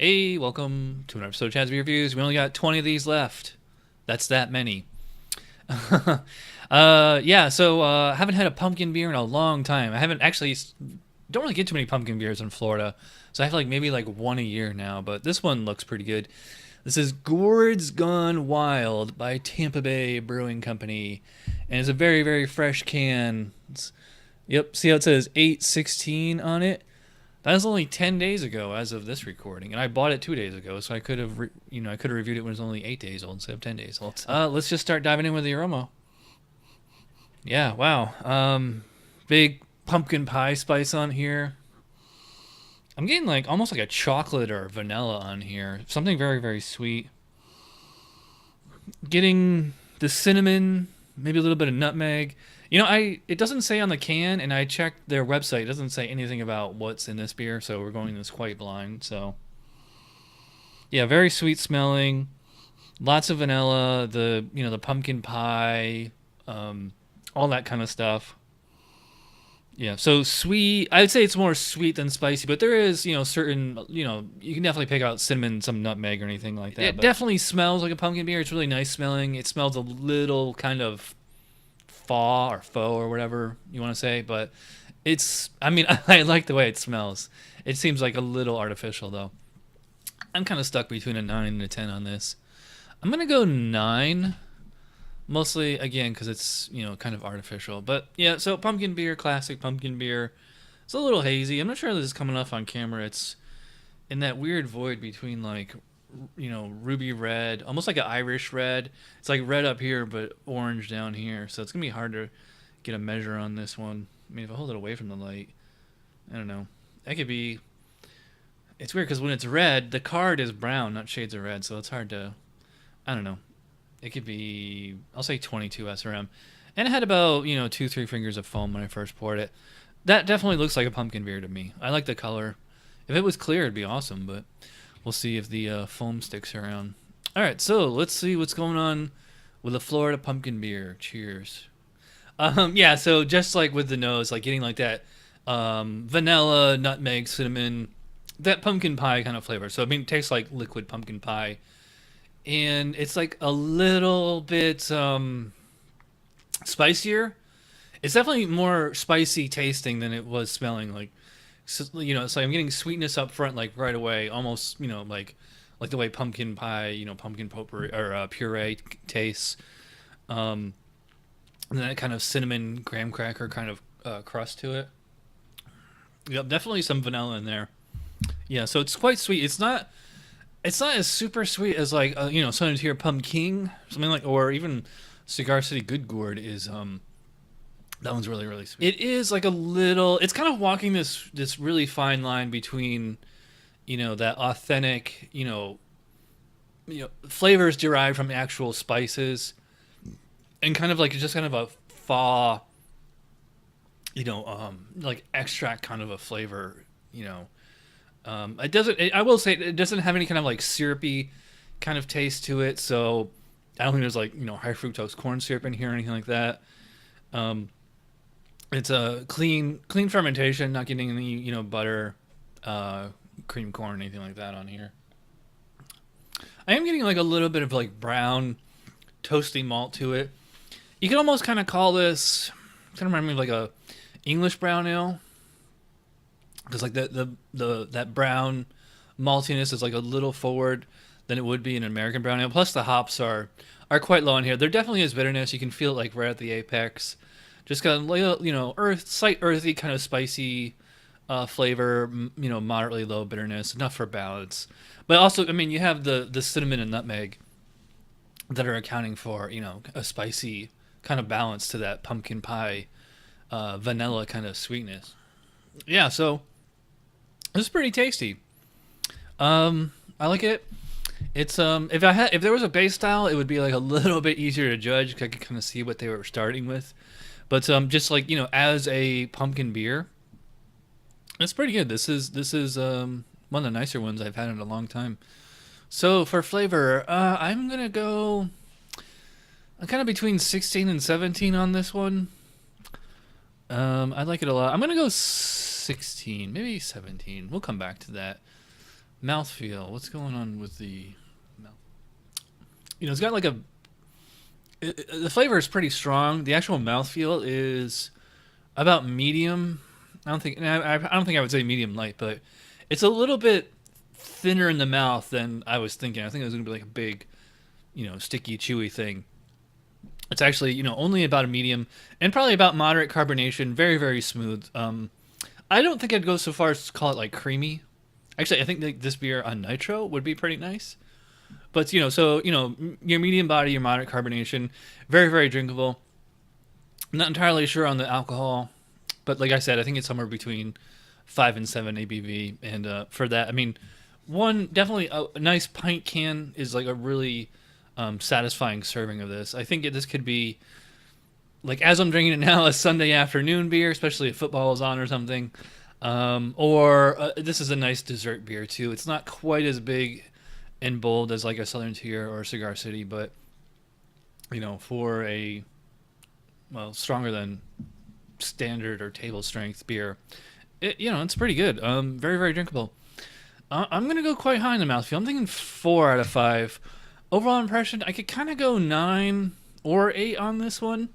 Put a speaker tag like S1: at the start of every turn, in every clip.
S1: Hey, welcome to another episode of Chad's Beer Reviews. We only got 20 of these left. That's that many. Haven't had a pumpkin beer in a long time. I haven't actually, don't really get too many pumpkin beers in Florida. So I have maybe one a year now, but this one looks pretty good. This is Gourds Gone Wild by Tampa Bay Brewing Company. And it's a very, very fresh can. Yep, see how it says 816 on it? That was only 10 days ago as of this recording, and I bought it 2 days ago, so I could have, I could have reviewed it when it was only 8 days old instead of 10 days old. Let's just start diving in with the aroma. Yeah, wow. Big pumpkin pie spice on here. I'm getting almost like a chocolate or vanilla on here. Something very, very sweet. Getting the cinnamon, maybe a little bit of nutmeg. It doesn't say on the can, and I checked their website. It doesn't say anything about what's in this beer, so we're going this quite blind. So, yeah, very sweet smelling. Lots of vanilla, the pumpkin pie, all that kind of stuff. Yeah, so sweet. I'd say it's more sweet than spicy, but there is, certain, you can definitely pick out cinnamon, some nutmeg or anything like that. It definitely smells like a pumpkin beer. It's really nice smelling. It smells a little kind of faux or whatever you want to say, but I like the way it smells. It seems like a little artificial though. I'm kind of stuck between a 9 and a 10 on this. I'm gonna go 9, mostly again because it's kind of artificial, but yeah. So pumpkin beer, classic pumpkin beer. It's a little hazy. I'm not sure this is coming off on camera. It's in that weird void between ruby red, almost like an Irish red. It's like red up here, but orange down here. So it's going to be hard to get a measure on this one. I mean, if I hold it away from the light, I don't know. That could be... It's weird because when it's red, the card is brown, not shades of red. So it's hard to... I don't know. It could be... I'll say 22 SRM. And it had about, 2-3 fingers of foam when I first poured it. That definitely looks like a pumpkin beer to me. I like the color. If it was clear, it'd be awesome, but... We'll see if the foam sticks around. All right, so let's see what's going on with the Florida pumpkin beer. Cheers. Yeah, so just like with the nose, getting that vanilla, nutmeg, cinnamon, that pumpkin pie kind of flavor. So, it tastes like liquid pumpkin pie. And it's a little bit spicier. It's definitely more spicy tasting than it was smelling. So, so I'm getting sweetness up front, right away, almost, like the way pumpkin pie, pumpkin potpourri or puree tastes. And then that kind of cinnamon graham cracker kind of crust to it. Yep, definitely some vanilla in there. Yeah, so it's quite sweet. It's not as super sweet as Sun Tier Pumpkin, something or even Cigar City Good Gourd is. That one's really, really sweet. It is a little... It's kind of walking this really fine line between, that authentic, flavors derived from actual spices and kind of just kind of a faux, extract kind of a flavor, It doesn't... I will say it doesn't have any kind of syrupy kind of taste to it, so I don't think there's high fructose corn syrup in here or anything like that. It's a clean fermentation, not getting any, butter, cream corn, anything like that on here. I am getting a little bit of brown, toasty malt to it. You could almost kind of call this, kind of remind me of a English brown ale. Because that brown maltiness is a little forward than it would be in an American brown ale. Plus the hops are quite low in here. There definitely is bitterness. You can feel it right at the apex. Just got slight earthy, kind of spicy flavor, moderately low bitterness, enough for balance. But also, you have the cinnamon and nutmeg that are accounting for, a spicy kind of balance to that pumpkin pie, vanilla kind of sweetness. Yeah, so this is pretty tasty. I like it. It's if there was a base style, it would be a little bit easier to judge. 'Cause I could kind of see what they were starting with. But just as a pumpkin beer, it's pretty good. This is one of the nicer ones I've had in a long time. So for flavor, I'm gonna go kind of between 16 and 17 on this one. I like it a lot. I'm gonna go 16, maybe 17. We'll come back to that. Mouthfeel. What's going on with the mouth? It's got like the flavor is pretty strong. The actual mouthfeel is about medium. I don't think I would say medium light, but it's a little bit thinner in the mouth than I was thinking. I think it was going to be like a big, sticky, chewy thing. It's actually, only about a medium and probably about moderate carbonation. Very, very smooth. I don't think I'd go so far as to call it like creamy. Actually, I think this beer on nitro would be pretty nice. But, your medium body, your moderate carbonation, very, very drinkable. I'm not entirely sure on the alcohol, but like I said, I think it's somewhere between 5 and 7 ABV. And for that, I mean, definitely a nice pint can is like a really satisfying serving of this. I think this could be, like as I'm drinking it now, a Sunday afternoon beer, especially if football is on or something. Or this is a nice dessert beer too. It's not quite as big and bold as like a Southern Tier or Cigar City, but for a stronger than standard or table strength beer, it's pretty good. Very, very drinkable. I'm gonna go quite high in the mouthfeel. I'm thinking 4 out of 5. Overall impression, I could kind of go 9 or 8 on this one.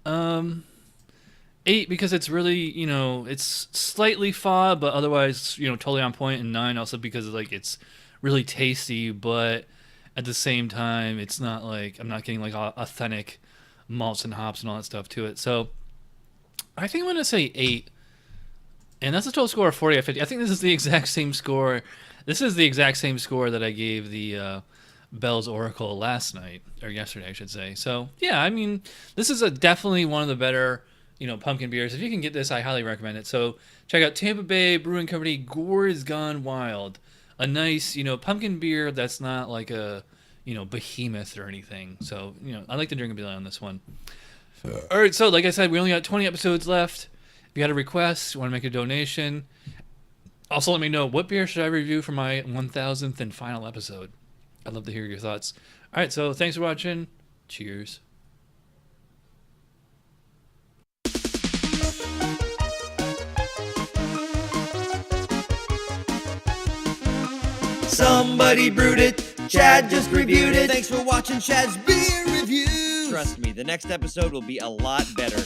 S1: 8 because it's really, it's slightly faux, but otherwise, totally on point. And 9 also because it's really tasty, but at the same time, it's not like I'm not getting like authentic malts and hops and all that stuff to it. So I think I'm gonna say 8, and that's a total score of 40 out of 50. I think this is the exact same score. This is the exact same score that I gave the Bell's Oracle last night, or yesterday, I should say. So yeah, I mean, this is definitely one of the better, pumpkin beers. If you can get this, I highly recommend it. So check out Tampa Bay Brewing Company Gourds Gone Wild. A nice, pumpkin beer that's not like a, behemoth or anything. So, I like to drink a beer on this one. All right, so like I said, we only got 20 episodes left. If you got a request, you want to make a donation, also let me know what beer should I review for my 1000th and final episode. I'd love to hear your thoughts. All right, so thanks for watching. Cheers.
S2: Somebody brewed it, Chad just reviewed it. Thanks for watching Chad's Beer Review. Trust me, the next episode will be a lot better.